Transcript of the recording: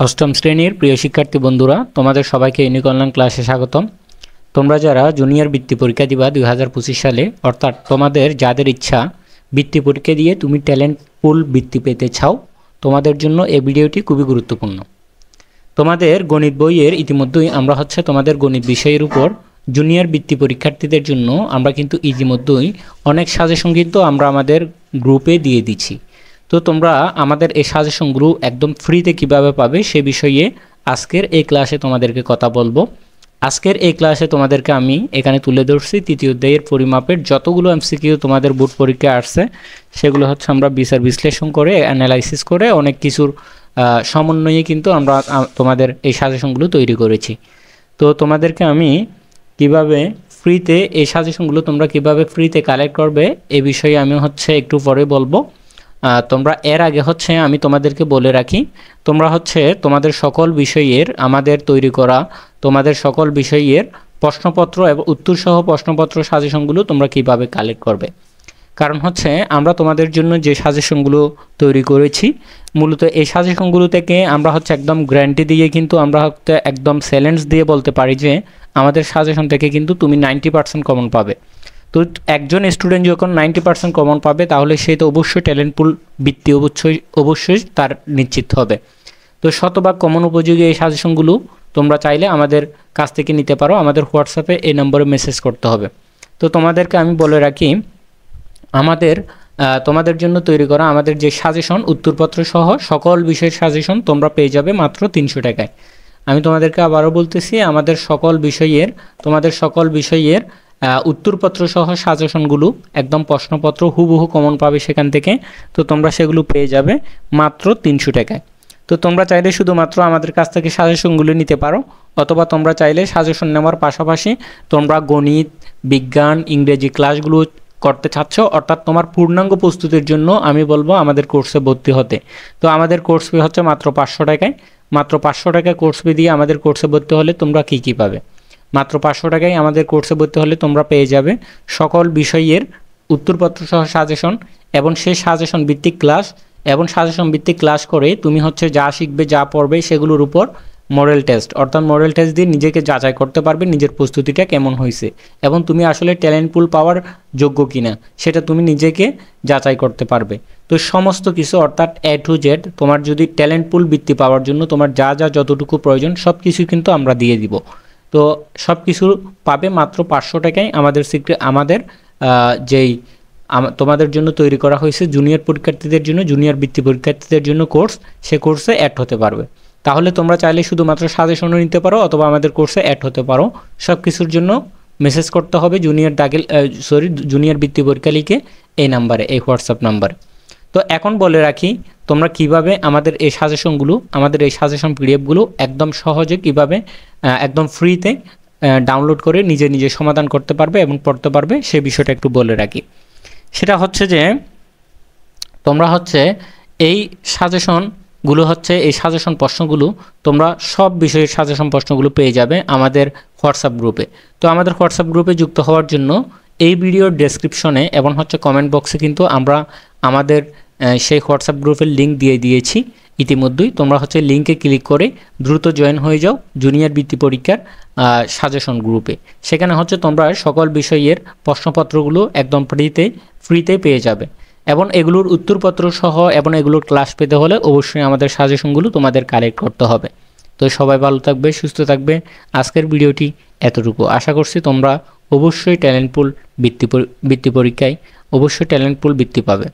অষ্টম শ্রেণীর প্রিয় শিক্ষার্থী বন্ধুরা, তোমাদের সবাইকে ইউনিক অনলাইন ক্লাসে স্বাগতম। তোমরা যারা জুনিয়র বৃত্তি পরীক্ষা দিবা 2025 সালে, অর্থাৎ তোমাদের যাদের ইচ্ছা বৃত্তি পরীক্ষা দিয়ে তুমি ট্যালেন্ট পুল বৃত্তি পেতে চাও, তোমাদের জন্য এই ভিডিওটি খুবই গুরুত্বপূর্ণ। তোমাদের গণিত বইয়ের ইতিমধ্যেই আমরা তোমাদের গণিত বিষয়ের উপর জুনিয়র বৃত্তি পরীক্ষার্থীদের জন্য আমরা কিন্তু ইতিমধ্যেই অনেক সাজেশন কিন্তু আমরা আমাদের গ্রুপে দিয়ে দিচ্ছি। তো তোমরা আমাদের এই সাজেশনগুলো একদম ফ্রিতে কিভাবে পাবে সে বিষয়ে আজকের এই ক্লাসে তোমাদেরকে কথা বলবো। আজকের এই ক্লাসে তোমাদেরকে আমি এখানে তুলে ধরছি তৃতীয় অধ্যায়ের পরিমাপের যতগুলো এমসিকিউ তোমাদের বোর্ড পরীক্ষায় আসছে, সেগুলো আমরা বিচার বিশ্লেষণ করে অ্যানালাইসিস করে অনেক কিছুর সমন্বয়ে কিন্তু আমরা তোমাদের এই সাজেশনগুলো তৈরি করেছি। তো তোমাদেরকে আমি কিভাবে ফ্রিতে এই সাজেশনগুলো তোমরা কিভাবে ফ্রিতে কালেক্ট করবে এই বিষয়ে আমি একটু পরে বলবো। তোমরা এর আগে আমি তোমাদেরকে বলে রাখি, তোমরা তোমাদের সকল বিষয়ের আমাদের তৈরি করা তোমাদের সকল বিষয়ের প্রশ্নপত্র এবং উত্তরসহ প্রশ্নপত্র সাজেশনগুলো তোমরা কিভাবে কালেক্ট করবে। কারণ আমরা তোমাদের জন্য যে সাজেশনগুলো তৈরি করেছি, মূলত এই সাজেশনগুলো থেকে আমরা একদম গ্যারান্টি দিয়ে কিন্তু আমরা একদম চ্যালেঞ্জ দিয়ে বলতে পারি যে আমাদের সাজেশন থেকে কিন্তু তুমি 90% কমন পাবে। তো একজন স্টুডেন্ট যখন 90% কমন পাবে, তাহলে সে তো অবশ্যই ট্যালেন্ট পুল বৃত্তি অবশ্যই তার নিশ্চিত হবে। তো শতভাগ কমন উপযোগী এই সাজেশনগুলো তোমরা চাইলে আমাদের কাছ থেকে নিতে পারো। আমাদের হোয়াটসঅ্যাপে এই নম্বরে মেসেজ করতে হবে। তো তোমাদেরকে আমি বলে রাখি, তোমাদের জন্য তৈরি করা আমাদের যে সাজেশন উত্তরপত্র সহ সকল বিষয়ের সাজেশন তোমরা পেয়ে যাবে মাত্র 300 টাকায়। আমি তোমাদেরকে আবারও বলতেছি, তোমাদের সকল বিষয়ের উত্তরপত্র সহ সাজেশনগুলো একদম প্রশ্নপত্র হুবহু কমন পাবে সেখান থেকে। তো তোমরা সেগুলো পেয়ে যাবে মাত্র 300 টাকায়। তো তোমরা চাইলে শুধুমাত্র আমাদের কাছ থেকে সাজেশনগুলো নিতে পারো, অথবা তোমরা চাইলে সাজেশন নেওয়ার পাশাপাশি তোমরা গণিত, বিজ্ঞান, ইংরেজি ক্লাসগুলো করতে চাচ্ছ, অর্থাৎ তোমার পূর্ণাঙ্গ প্রস্তুতির জন্য আমি বলবো আমাদের কোর্সে ভর্তি হতে। তো আমাদের কোর্স ফি মাত্র 500 টাকায়। মাত্র 500 টাকায় কোর্স ফি দিয়ে আমাদের কোর্সে ভর্তি হলে তোমরা কী পাবে? মাত্র 500 টাকায় আমাদের কোর্সে ভর্তি হলে তোমরা পেয়ে যাবে সকল বিষয়ের উত্তরপত্র সহ সাজেশন এবং সেই সাজেশন ভিত্তিক ক্লাস, এবং সাজেশন ভিত্তিক ক্লাস করে তুমি যা শিখবে, যা পড়বে সেগুলোর উপর মডেল টেস্ট, অর্থাৎ মডেল টেস্ট দিয়ে নিজেকে যাচাই করতে পারবে নিজের প্রস্তুতিটা কেমন হয়েছে এবং তুমি আসলে ট্যালেন্ট পুল পাওয়ার যোগ্য কিনা সেটা তুমি নিজেকে যাচাই করতে পারবে। তো সমস্ত কিছু, অর্থাৎ A to Z, তোমার যদি ট্যালেন্ট পুল বৃত্তি পাওয়ার জন্য তোমার যা যতটুকু প্রয়োজন সব কিছু কিন্তু আমরা দিয়ে দিব। তো সব কিছু পাবে মাত্র 500 টাকায়। আমাদের যেই তোমাদের জন্য তৈরি করা হয়েছে জুনিয়র পরীক্ষার্থীদের জন্য, জুনিয়র বৃত্তি পরীক্ষার্থীদের জন্য কোর্স, সে কোর্সে অ্যাড হতে পারবে। তাহলে তোমরা চাইলে শুধুমাত্র সাজেশনও নিতে পারো অথবা আমাদের কোর্সে অ্যাড হতে পারো। সব কিছুর জন্য মেসেজ করতে হবে জুনিয়র বৃত্তি পরীক্ষা লিখে এই নাম্বারে, এই হোয়াটসঅ্যাপ নাম্বারে। তো এখন বলে রাখি তোমরা কিভাবে আমাদের এই সাজেশন পিডিএফগুলো একদম সহজে কিভাবে একদম ফ্রিতে ডাউনলোড করে নিজে সমাধান করতে পারবে এবং পড়তে পারবে সে বিষয়টা একটু বলে রাখি। সেটা যে তোমরা এই সাজেশনগুলো এই সাজেশন প্রশ্নগুলো তোমরা সব বিষয়ের সাজেশন প্রশ্নগুলো পেয়ে যাবে আমাদের হোয়াটসঅ্যাপ গ্রুপে। তো আমাদের হোয়াটসঅ্যাপ গ্রুপে যুক্ত হওয়ার জন্য এই ভিডিওর ডেসক্রিপশনে এবং কমেন্ট বক্সে কিন্তু আমরা আমাদের সেই হোয়াটসঅ্যাপ গ্রুপের লিঙ্ক দিয়ে দিয়েছি ইতিমধ্যেই। তোমরা লিঙ্কে ক্লিক করে দ্রুত জয়েন হয়ে যাও জুনিয়র বৃত্তি পরীক্ষার সাজেশন গ্রুপে। সেখানে তোমরা সকল বিষয়ের প্রশ্নপত্রগুলো একদম ফ্রিতে পেয়ে যাবে এবং এগুলোর উত্তরপত্র সহ এবং এগুলোর ক্লাস পেতে হলে অবশ্যই আমাদের সাজেশনগুলো তোমাদের কালেক্ট করতে হবে। তো সবাই ভালো থাকবে, সুস্থ থাকবে। আজকের ভিডিওটি এতটুকু। আশা করছি তোমরা অবশ্যই ট্যালেন্ট পুল বৃত্তি পরীক্ষায় অবশ্যই ট্যালেন্ট পুল বৃত্তি পাবে।